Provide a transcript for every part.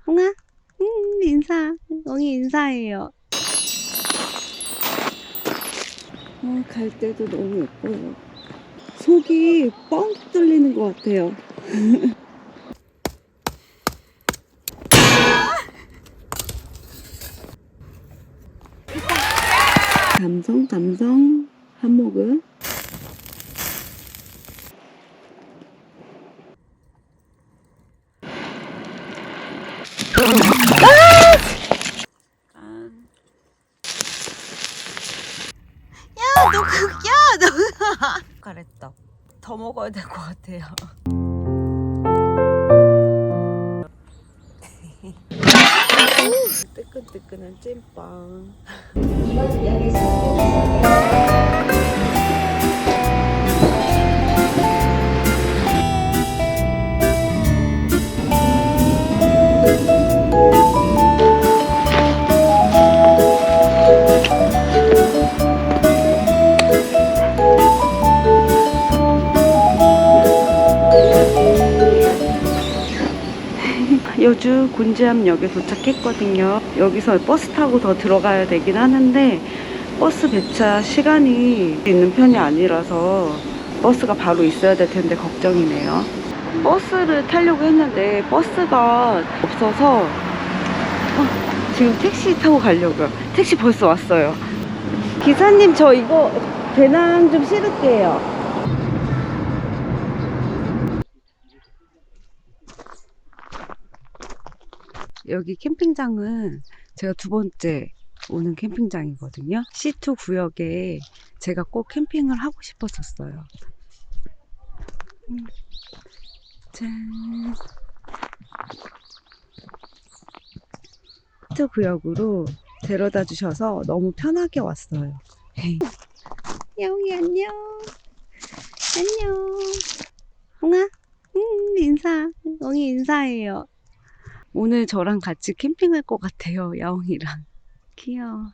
옹아? 인사. 옹이 인사해요. 갈 때도 너무 예뻐요. 속이 뻥 뚫리는 것 같아요. 감성 한몫은 너 가랬다. 더 먹어야 될 것 같아요. 뜨끈뜨끈한 찐빵. 여주 곤지암역에 도착했거든요. 여기서 버스 타고 더 들어가야 되긴 하는데 버스 배차 시간이 있는 편이 아니라서 버스가 바로 있어야 될 텐데 걱정이네요. 버스를 타려고 했는데 버스가 없어서 지금 택시 타고 가려고요. 택시 벌써 왔어요. 기사님, 저 이거 배낭 좀 실을게요. 여기 캠핑장은 제가 두 번째 오는 캠핑장이거든요. C2 구역에 제가 꼭 캠핑을 하고 싶었었어요. 짠. C2 구역으로 데려다 주셔서 너무 편하게 왔어요. 야옹이 안녕. 안녕. 옹아? 인사. 옹이 인사해요. 오늘 저랑 같이 캠핑할 것 같아요. 야옹이랑. 귀여워.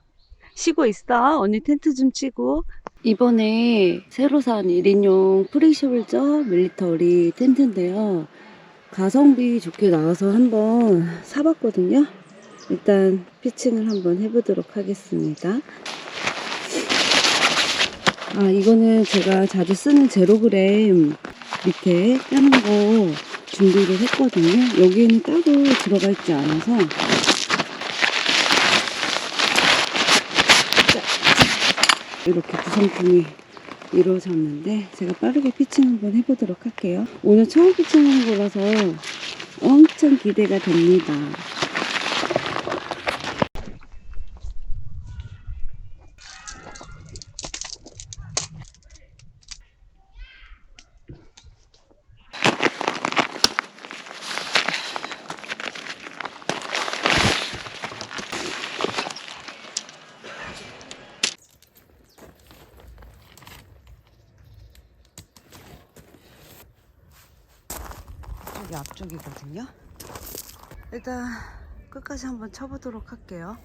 쉬고 있어. 언니 텐트 좀 치고. 이번에 새로 산 1인용 프리숄저 밀리터리 텐트인데요. 가성비 좋게 나와서 한번 사봤거든요. 일단 피칭을 한번 해보도록 하겠습니다. 이거는 제가 자주 쓰는 제로그램 밑에 까는 거 준비를 했거든요. 여기에는 따로 들어가 있지 않아서 이렇게 구성품이 이루어졌는데 제가 빠르게 피칭 한번 해보도록 할게요. 오늘 처음 피칭하는 거라서 엄청 기대가 됩니다. 여기 앞쪽이거든요. 일단 끝까지 한번 쳐보도록 할게요.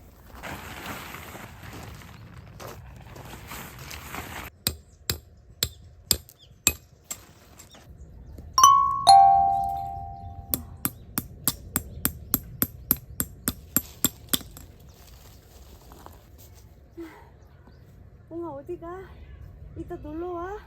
옹아 어디가? 이따 놀러와.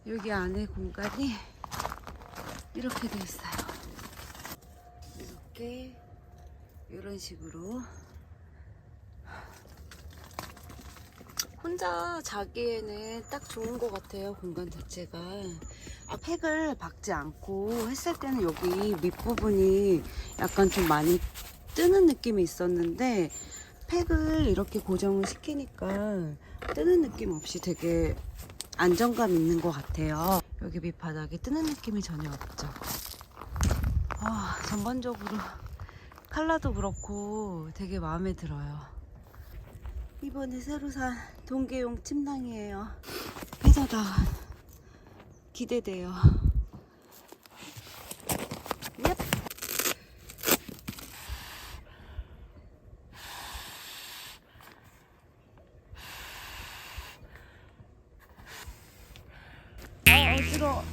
여기 안에 공간이 이렇게 돼 있어요. 이렇게 이런 식으로 혼자 자기에는 딱 좋은 것 같아요. 공간 자체가 팩을 박지 않고 했을 때는 여기 밑부분이 약간 좀 많이 뜨는 느낌이 있었는데 팩을 이렇게 고정을 시키니까 뜨는 느낌 없이 되게 안정감 있는 것 같아요. 여기 밑바닥이 뜨는 느낌이 전혀 없죠. 전반적으로 컬러도 그렇고 되게 마음에 들어요. 이번에 새로 산 동계용 침낭이에요. 페더다. 기대돼요. 얍. 어지러워.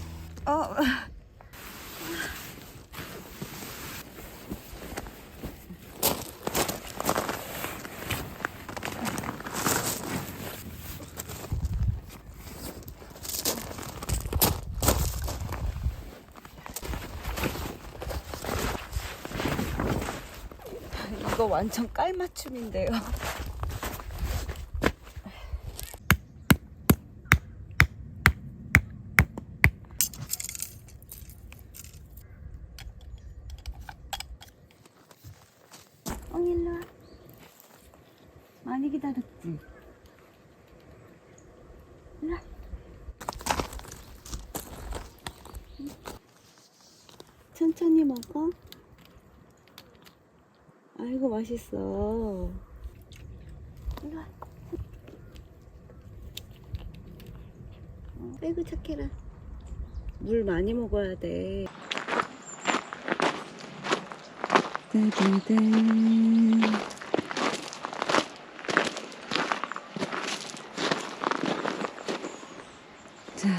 이거 완전 깔맞춤인데요. 일로와. 많이 기다렸지? 일로와. 천천히 먹어. 아이고 맛있어. 일로와. 아이고 착해라. 물 많이 먹어야 돼. 따다단. 자,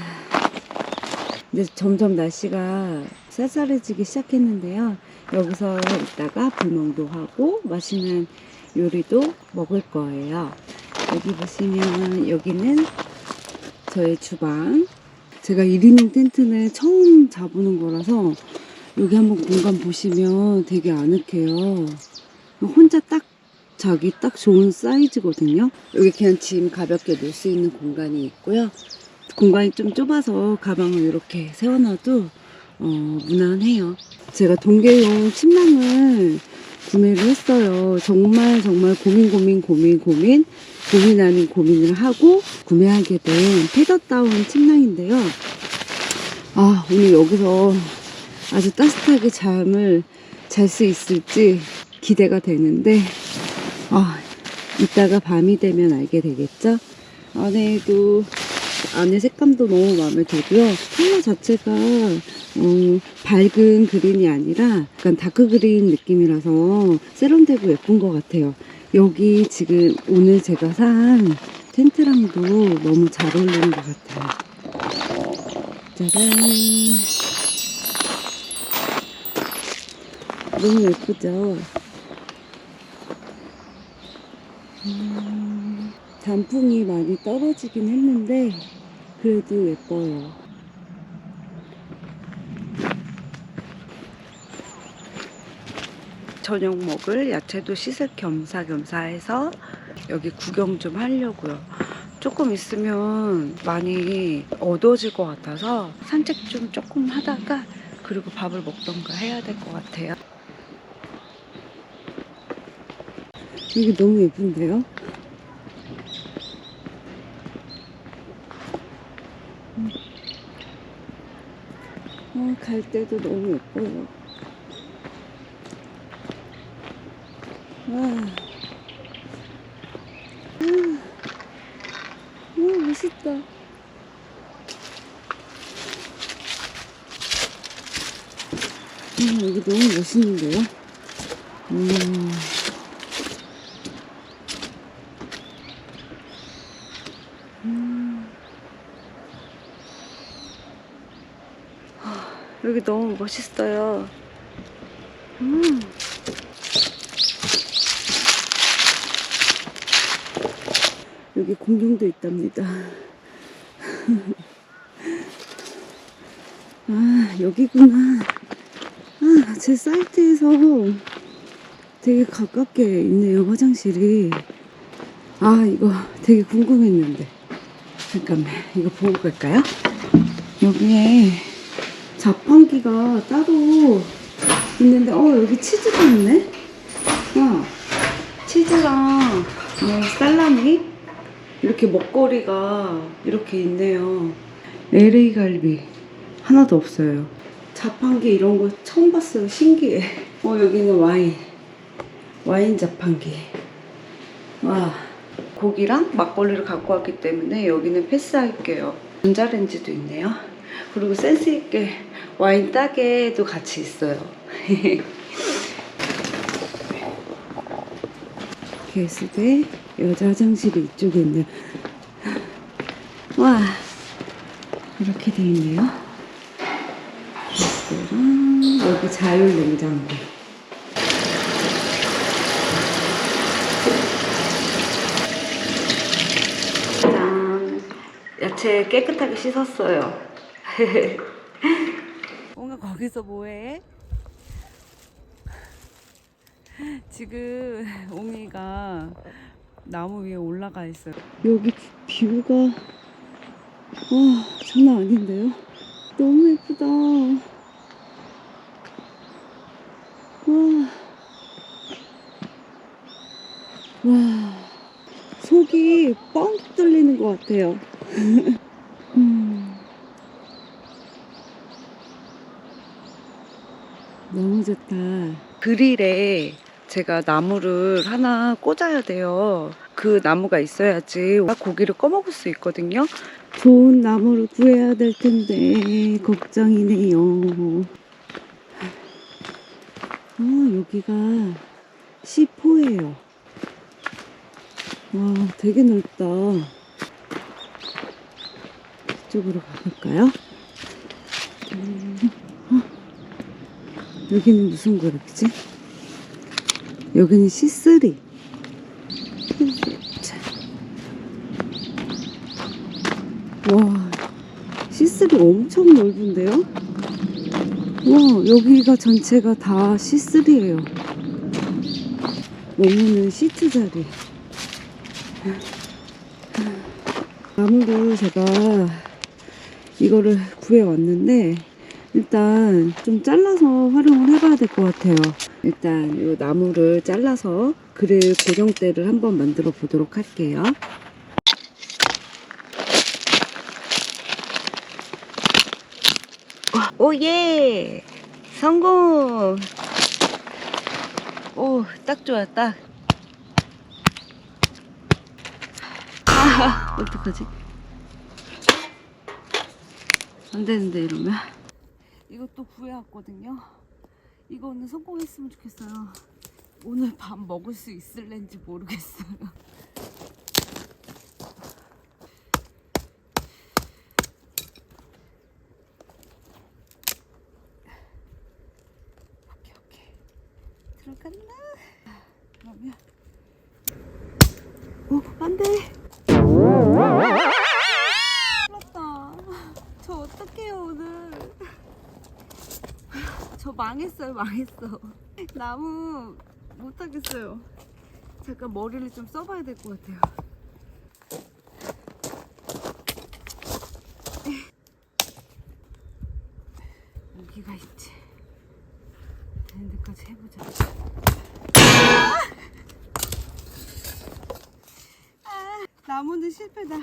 이제 점점 날씨가 쌀쌀해지기 시작했는데요. 여기서 이따가 불멍도 하고 맛있는 요리도 먹을 거예요. 여기 보시면 여기는 저의 주방. 제가 1인용 텐트는 처음 잡는 거라서 여기 한번 공간 보시면 되게 아늑해요. 혼자 딱 자기 딱 좋은 사이즈거든요. 여기 그냥 짐 가볍게 놓을 수 있는 공간이 있고요. 공간이 좀 좁아서 가방을 이렇게 세워놔도 무난해요. 제가 동계용 침낭을 구매를 했어요. 정말 고민 아닌 고민을 하고 구매하게 된 패더다운 침낭인데요. 오늘 여기서 아주 따뜻하게 잠을 잘 수 있을지 기대가 되는데 이따가 밤이 되면 알게 되겠죠. 안에 색감도 너무 마음에 들고요. 컬러 자체가 밝은 그린이 아니라 약간 다크 그린 느낌이라서 세련되고 예쁜 것 같아요. 여기 지금 오늘 제가 산 텐트랑도 너무 잘 어울리는 것 같아요. 짜잔. 너무 예쁘죠? 단풍이 많이 떨어지긴 했는데 그래도 예뻐요. 저녁 먹을 야채도 씻을 겸사겸사 해서 여기 구경 좀 하려고요. 조금 있으면 많이 어두워질 것 같아서 산책 좀 조금 하다가 그리고 밥을 먹던가 해야 될 것 같아요. 여기 너무 예쁜데요? 갈 때도 너무 예뻐요. 멋있다. 여기 너무 멋있는데요? 여기 너무 멋있어요. 여기 공룡도 있답니다. 여기구나. 제 사이트에서 되게 가깝게 있네요, 화장실이. 이거 되게 궁금했는데. 잠깐만, 이거 보고 갈까요? 여기에 자판기가 따로 있는데, 여기 치즈도 있네? 치즈랑, 살라미, 이렇게 먹거리가 이렇게 있네요. LA 갈비 하나도 없어요. 자판기 이런 거 처음 봤어요. 신기해. 여기는 와인 자판기. 와, 고기랑 막걸리를 갖고 왔기 때문에 여기는 패스할게요. 전자레인지도 있네요. 그리고 센스 있게 와인 따개도 같이 있어요. 개수대 여자 화장실이 이쪽에 있네요. 와, 이렇게 돼 있네요. 여기 자율 냉장고. 짠. 야채 깨끗하게 씻었어요. 뭔가 거기서 뭐해? 지금 옹이가 나무 위에 올라가 있어요. 여기 뷰가 장난 아닌데요? 너무 예쁘다. 와, 속이 뻥 뚫리는 것 같아요. 너무 좋다. 그릴에 제가 나무를 하나 꽂아야 돼요. 그 나무가 있어야지 고기를 꺼먹을 수 있거든요. 좋은 나무를 구해야 될 텐데 걱정이네요. 여기가 C4예요. 와, 되게 넓다. 이쪽으로 가볼까요? 여기는 무슨 그릇이지? 여기는 C3. 와, C3 엄청 넓은데요? 와, 여기가 전체가 다 C3예요. 메뉴는 C2짜리. 나무를 제가 이거를 구해왔는데 일단 좀 잘라서 활용을 해봐야 될 것 같아요. 일단 이 나무를 잘라서 그릴 고정대를 한번 만들어 보도록 할게요. 오예! 성공! 오, 딱 좋아, 딱. 어떡하지? 안 되는데, 이러면. 이것도 구해왔거든요. 이거는 성공했으면 좋겠어요. 오늘 밤 먹을 수 있을는지 모르겠어요. 오케이. 들어갔나? 그러면. 안 돼! 큰일났다. 저 어떡해요, 오늘. 저 망했어. 나무 못하겠어요. 잠깐 머리를 좀 써봐야 될 것 같아요. 여기가 있지. 되는 데까지 해보자. 나무는 실패다.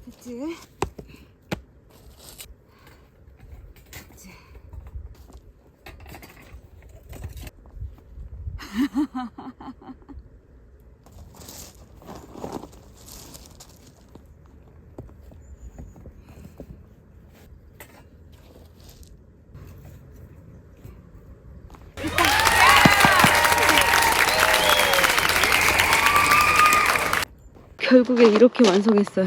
됐지? 결국에 이렇게 완성했어요.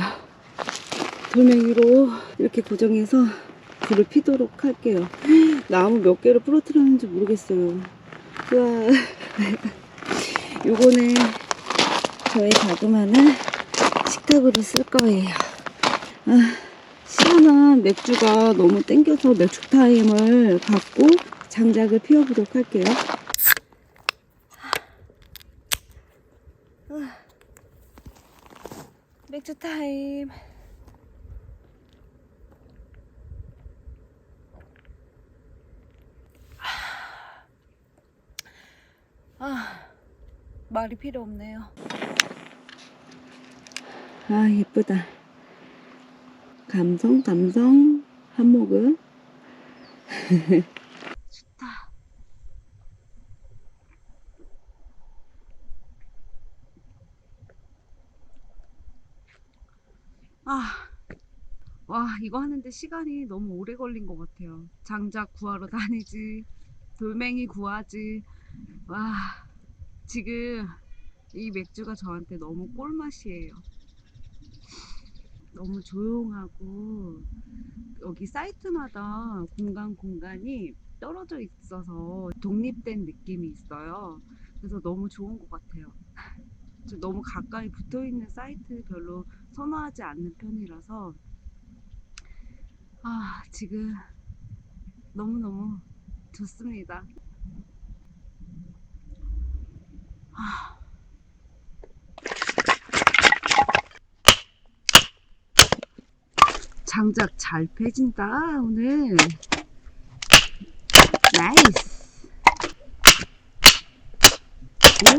돌멩이로 이렇게 고정해서 불을 피도록 할게요. 나무 몇 개를 부러뜨렸는지 모르겠어요. 우와. 요거는 저희 자그마한 식탁으로 쓸 거예요. 시원한 맥주가 너무 땡겨서 맥주 타임을 갖고 장작을 피워보도록 할게요. 맥주 타임. 말이 필요 없네요. 아, 예쁘다. 감성, 감성, 한몫은. 좋다. 아, 와, 이거 하는데 시간이 너무 오래 걸린 것 같아요. 장작 구하러 다니지, 돌멩이 구하지. 와, 지금 이 맥주가 저한테 너무 꿀맛이에요. 너무 조용하고 여기 사이트마다 공간이 떨어져 있어서 독립된 느낌이 있어요. 그래서 너무 좋은 것 같아요. 너무 가까이 붙어 있는 사이트 별로 선호하지 않는 편이라서 지금 너무너무 좋습니다. 장작 잘 패진다 오늘. 나이스. 오,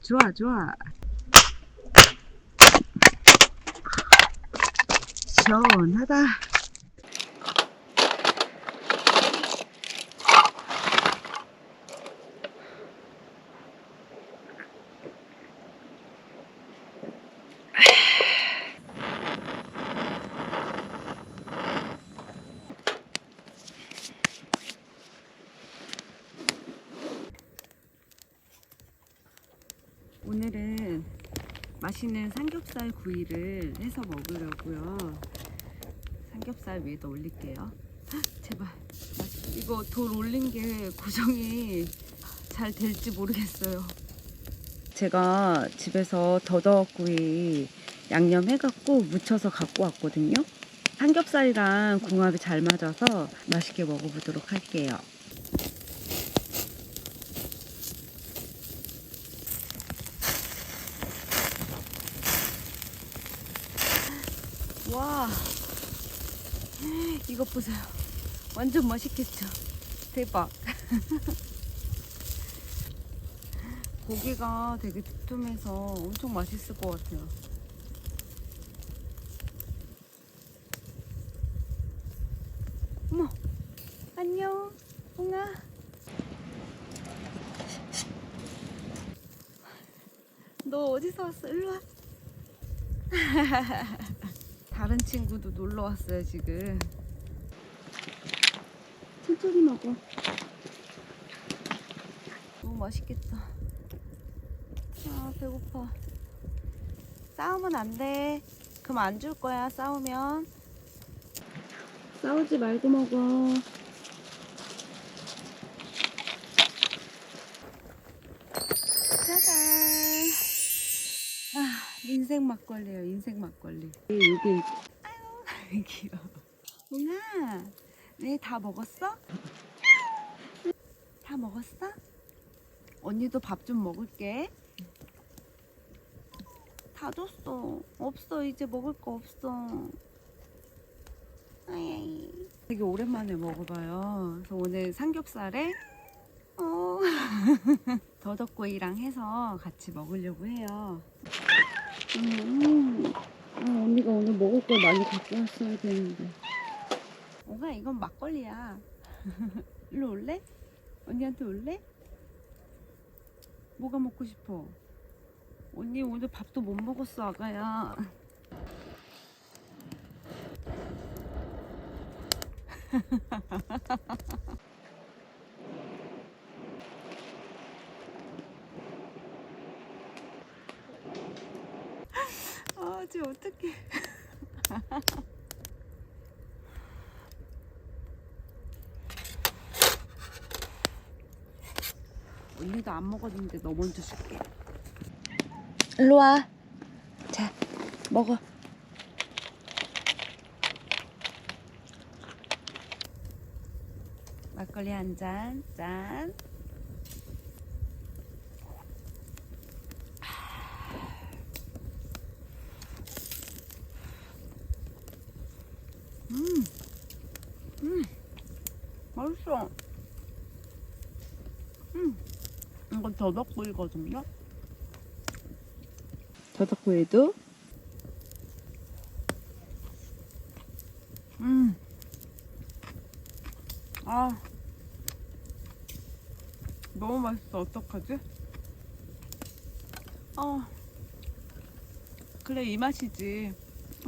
좋아 좋아. 시원하다. 오늘은 맛있는 삼겹살 구이를 해서 먹으려고요. 삼겹살 위에다 올릴게요. 제발. 이거 돌 올린 게 고정이 잘 될지 모르겠어요. 제가 집에서 더덕구이 양념 해갖고 무쳐서 갖고 왔거든요. 삼겹살이랑 궁합이 잘 맞아서 맛있게 먹어보도록 할게요. 와, 이것 보세요. 완전 맛있겠죠? 대박. 고기가 되게 두툼해서 엄청 맛있을 것 같아요. 어머, 안녕, 뽕아. 너 어디서 왔어? 일로 와. 다른 친구도 놀러 왔어요, 지금. 천천히 먹어. 너무 맛있겠다. 아, 배고파. 싸우면 안 돼. 그럼 안 줄 거야, 싸우면. 싸우지 말고 먹어. 짜잔. 인생 막걸리예요, 인생 막걸리. 여기. 아유, 귀여워. 몽아, 네, 다 먹었어? 다 먹었어? 언니도 밥 좀 먹을게. 다 줬어. 없어, 이제 먹을 거 없어. 아이. 되게 오랜만에 먹어봐요. 그래서 오늘 삼겹살에 더덕구이랑 해서 같이 먹으려고 해요. 언니가 오늘 먹을 걸 많이 갖고 왔어야 되는데. 뭔가 이건 막걸리야. 일로 올래? 언니한테 올래? 뭐가 먹고 싶어? 언니 오늘 밥도 못 먹었어, 아가야. 쟤 어떡해. 언니도 안 먹었는데 너 먼저 줄게. 일로 와. 자, 먹어. 막걸리 한 잔. 짠. 맛있어. 이건 더덕구이거든요. 더덕구이도 아, 너무 맛있어. 어떡하지? 그래, 이 맛이지.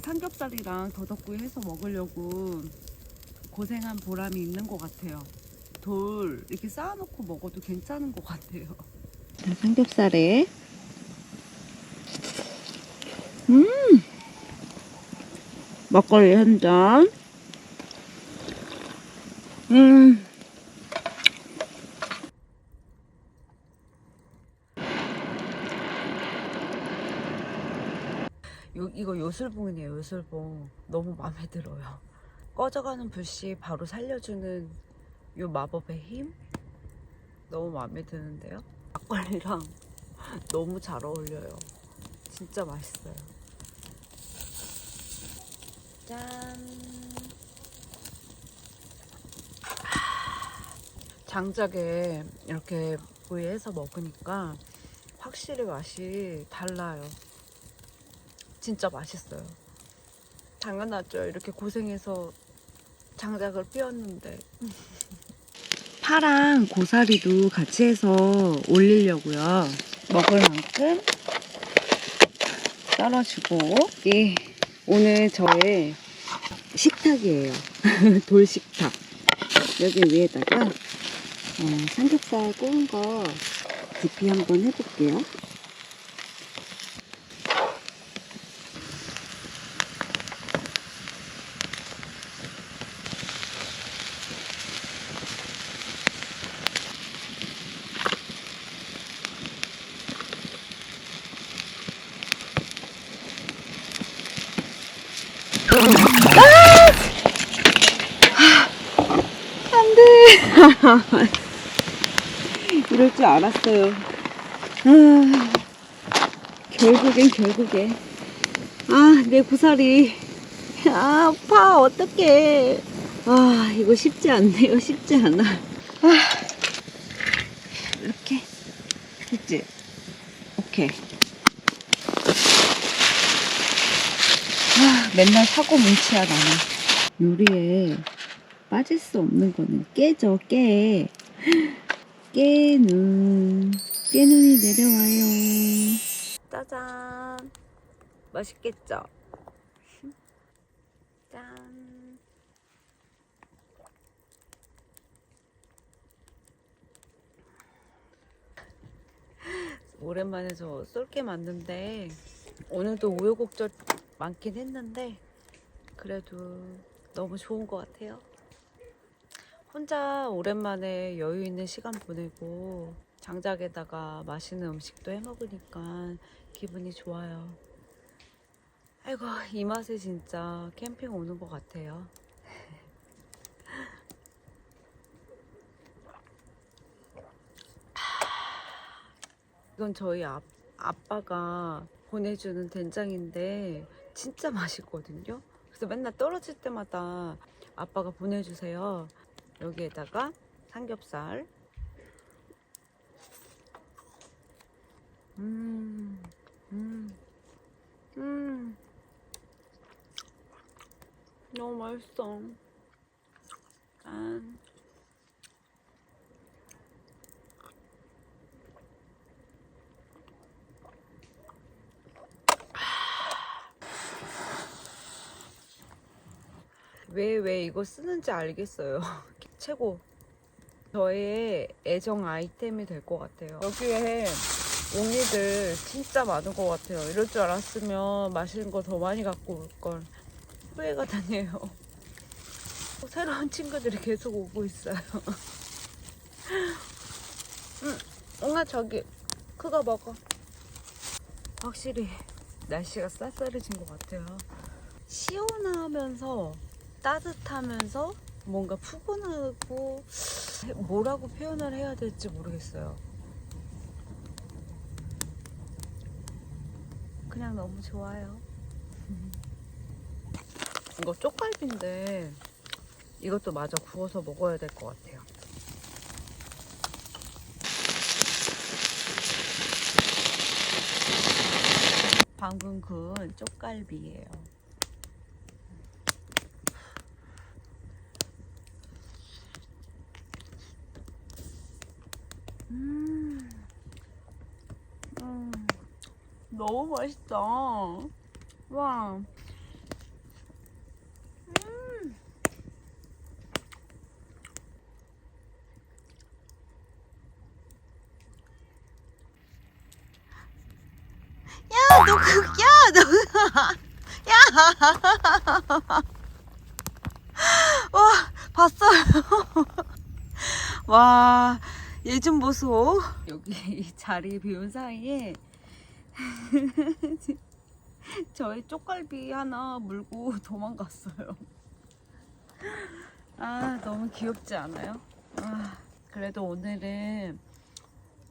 삼겹살이랑 더덕구이 해서 먹으려고 고생한 보람이 있는 것 같아요. 돌 이렇게 쌓아놓고 먹어도 괜찮은 것 같아요. 삼겹살에 막걸리 한 잔. 이거 요술봉이네요. 요술봉 너무 마음에 들어요. 꺼져가는 불씨 바로 살려주는 요 마법의 힘 너무 마음에 드는데요. 막걸리랑 너무 잘 어울려요. 진짜 맛있어요. 짠. 장작에 이렇게 구이해서 먹으니까 확실히 맛이 달라요. 진짜 맛있어요. 당연하죠. 이렇게 고생해서 장작을 피웠는데. 파랑 고사리도 같이 해서 올리려고요. 먹을 만큼 썰어주고. 예, 오늘 저의 식탁이에요. 돌식탁. 여기 위에다가 삼겹살 구운 거 DP 한번 해볼게요. 안돼. 이럴 줄 알았어요. 결국엔 내 고사리. 아파. 어떡해. 이거 쉽지 않네요. 쉽지 않아. 이렇게 됐지? 오케이. 맨날 사고 뭉치야 나는. 요리에 빠질 수 없는 거는 깨죠. 깨눈이 내려와요. 짜잔. 맛있겠죠? 짠. 오랜만에 저 쏠게 맞는데 오늘도 우여곡절 많긴 했는데 그래도 너무 좋은 것 같아요. 혼자 오랜만에 여유 있는 시간 보내고 장작에다가 맛있는 음식도 해 먹으니까 기분이 좋아요. 아이고, 이 맛에 진짜 캠핑 오는 것 같아요. 이건 저희 아빠가 보내주는 된장인데 진짜 맛있거든요. 그래서 맨날 떨어질 때마다 아빠가 보내주세요. 여기에다가 삼겹살. 너무 맛있어. 짠. 왜 이거 쓰는지 알겠어요. 최고. 저의 애정 아이템이 될 것 같아요. 여기에 옹이들 진짜 많은 것 같아요. 이럴 줄 알았으면 맛있는 거 더 많이 갖고 올걸. 후회가 되네요. 새로운 친구들이 계속 오고 있어요. 옹아 저기 그거 먹어. 확실히 날씨가 쌀쌀해진 것 같아요. 시원하면서 따뜻하면서 뭔가 푸근하고 뭐라고 표현을 해야 될지 모르겠어요. 그냥 너무 좋아요. 이거 쪽갈비인데 이것도 마저 구워서 먹어야 될 것 같아요. 방금 구운 쪽갈비예요. 너무 맛있다. 와. 와, 봤어요. 와, 얘 좀 보소. 여기 이 자리 비운 사이에 저의 쪽갈비 하나 물고 도망갔어요. 아, 너무 귀엽지 않아요? 아, 그래도 오늘은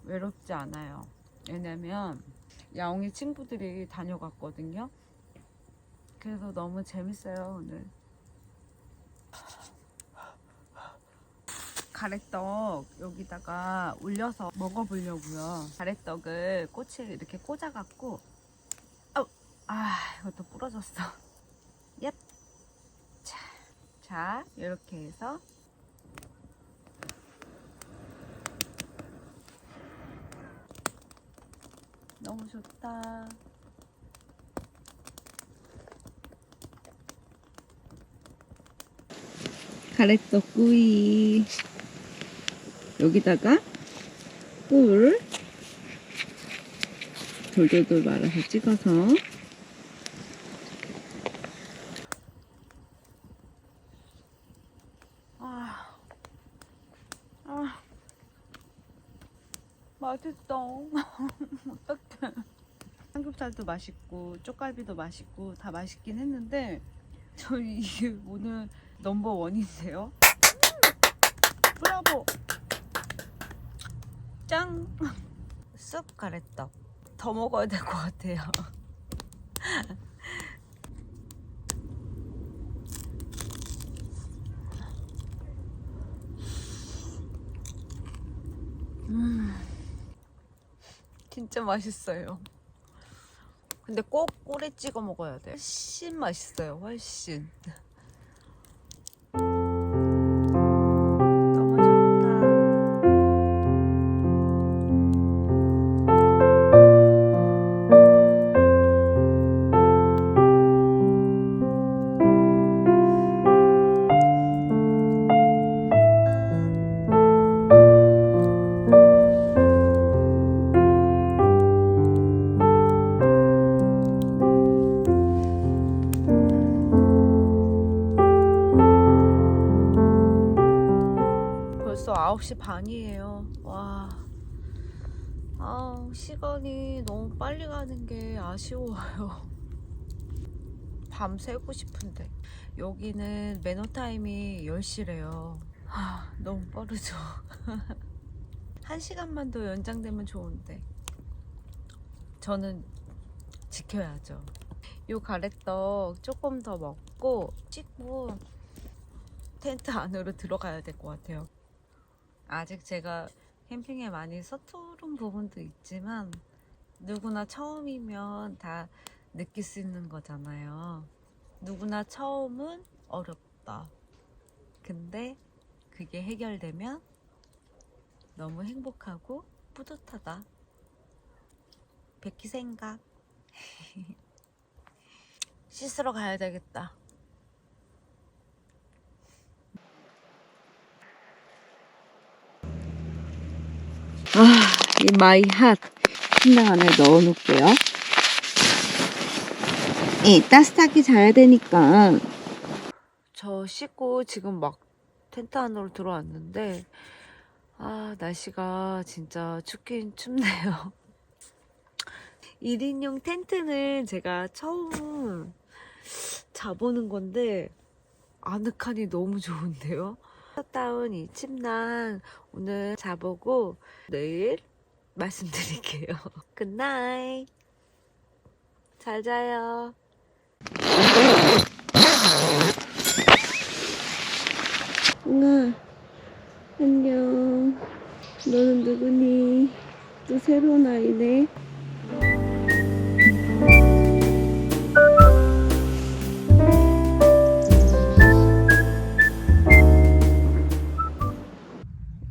외롭지 않아요. 왜냐면 야옹이 친구들이 다녀갔거든요. 그래서 너무 재밌어요, 오늘. 가래떡 여기다가 올려서 먹어보려고요. 가래떡을 꼬치를 이렇게 꽂아갖고, 이것도 부러졌어. 얍. 자, 이렇게 해서 너무 좋다. 가래떡 구이. 여기다가 꿀 돌돌돌 말아서 찍어서 맛있다. 어떡해. 삼겹살도 맛있고 쪽갈비도 맛있고 다 맛있긴 했는데 저희 이게 오늘 넘버원인데요. 브라보. 짱. 쑥 가래떡 더 먹어야 될 것 같아요. 진짜 맛있어요. 근데 꼭 꿀에 찍어 먹어야 돼. 훨씬 맛있어요. 훨씬. 너무 좋다. 벌써 9시 반이에요. 와. 시간이 너무 빨리 가는 게 아쉬워요. 밤 새고 싶은데. 여기는 매너타임이 10시래요. 너무 빠르죠. 1시간만 더 연장되면 좋은데. 저는 지켜야죠. 요 가래떡 조금 더 먹고 씻고 텐트 안으로 들어가야 될 것 같아요. 아직 제가 캠핑에 많이 서투른 부분도 있지만 누구나 처음이면 다 느낄 수 있는 거잖아요. 누구나 처음은 어렵다. 근데 그게 해결되면 너무 행복하고 뿌듯하다. 백희 생각. 씻으러 가야 되겠다. 이 마이 핫 침낭 안에 넣어 놓을게요. 따뜻하게 자야 되니까. 저 씻고 지금 막 텐트 안으로 들어왔는데 날씨가 진짜 춥긴 춥네요. 1인용 텐트는 제가 처음 자보는 건데 아늑하니 너무 좋은데요. 셧다운 이 침낭 오늘 자보고 내일 말씀드릴게요. 굿나잇. 잘 자요. 웅아 안녕. 너는 누구니? 또 새로운 아이네.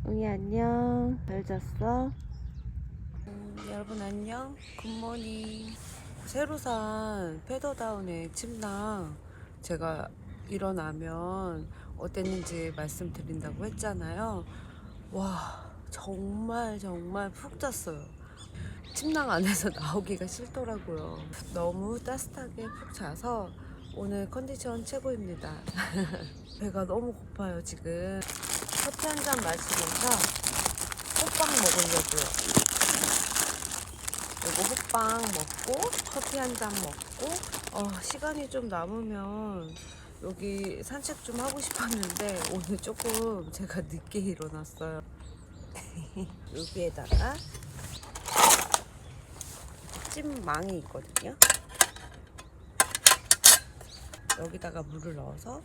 웅이 안녕. 잘 잤어? 굿모닝. 새로 산 페더다운의 침낭 제가 일어나면 어땠는지 말씀드린다고 했잖아요. 와, 정말 푹 잤어요. 침낭 안에서 나오기가 싫더라고요. 너무 따뜻하게 푹 자서 오늘 컨디션 최고입니다. 배가 너무 고파요 지금. 커피 한 잔 마시면서 호빵 먹으려고요. 이거 호빵 먹고 커피 한 잔 먹고 시간이 좀 남으면 여기 산책 좀 하고 싶었는데 오늘 조금 제가 늦게 일어났어요. 여기에다가 찐망이 있거든요. 여기다가 물을 넣어서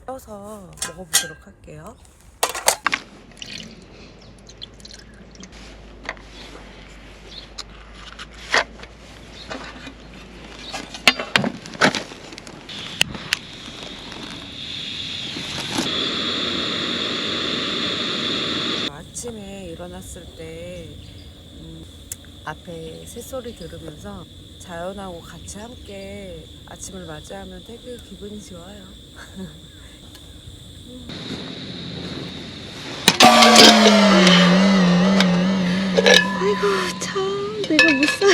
떠서 먹어보도록 할게요. 아침에 일어났을 때 앞에 새소리 들으면서 자연하고 같이 함께 아침을 맞이하면 되게 기분이 좋아요. 아이고 참 내가 못 살아.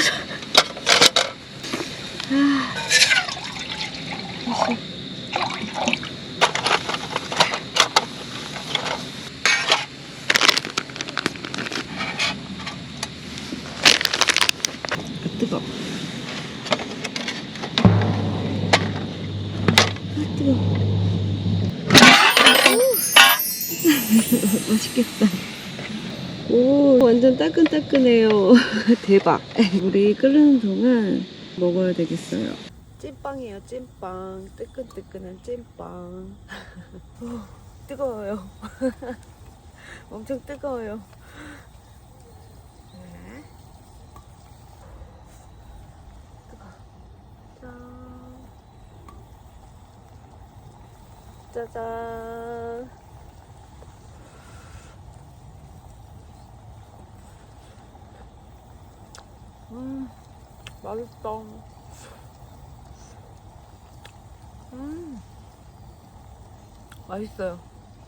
뜨거. 뜨거. 맛있겠다. 오, 완전 따끈따끈해요. 대박. 물이 끓는 동안 먹어야 되겠어요. 찐빵이에요, 찐빵. 뜨끈뜨끈한 찐빵. 뜨거워요. 엄청 뜨거워요. 네. 짜잔. 맛있다. 맛있어요.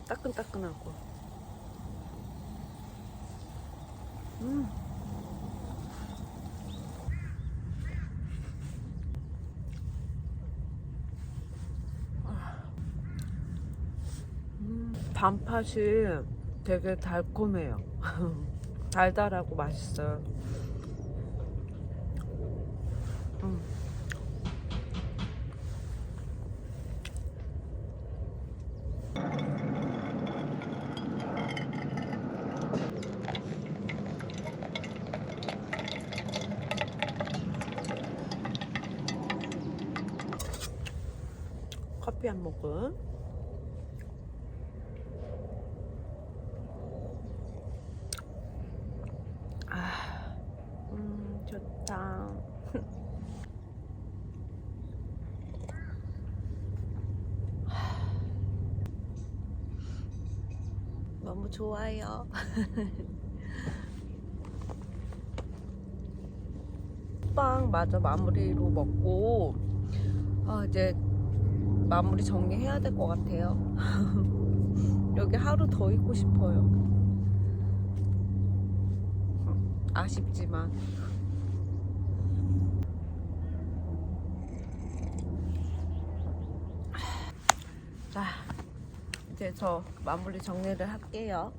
따끈따끈하고. 단팥이 되게 달콤해요. 달달하고 맛있어요. 커피 한 모금. 좋다. 너무 좋아요. 빵 마저 마무리로 먹고 이제 마무리 정리해야 될 것 같아요. 여기 하루 더 있고 싶어요. 아쉽지만. 자, 이제 저 마무리 정리를 할게요.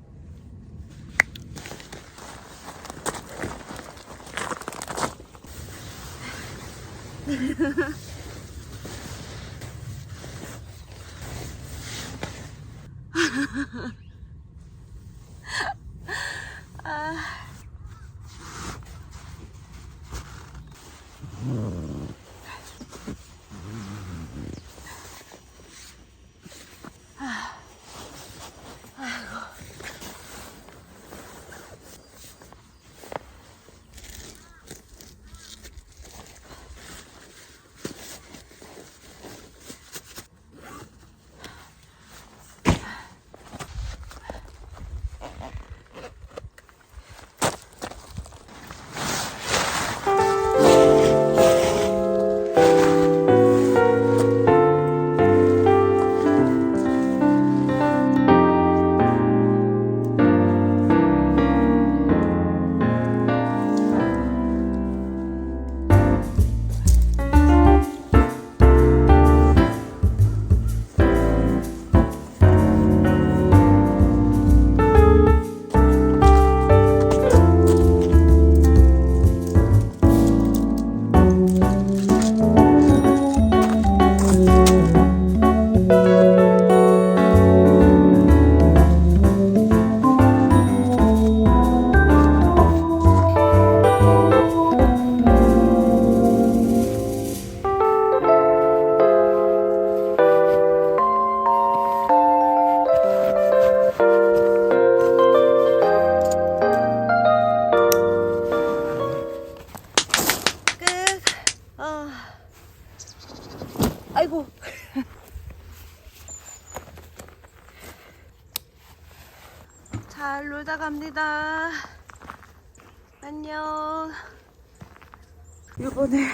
아이고. 잘 놀다 갑니다. 안녕. 이번에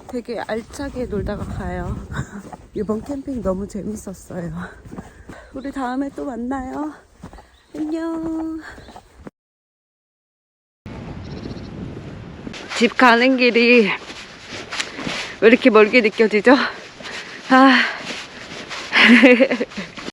되게 알차게 놀다가 가요. 이번 캠핑 너무 재밌었어요. 우리 다음에 또 만나요. 안녕. 집 가는 길이 왜 이렇게 멀게 느껴지죠? 아.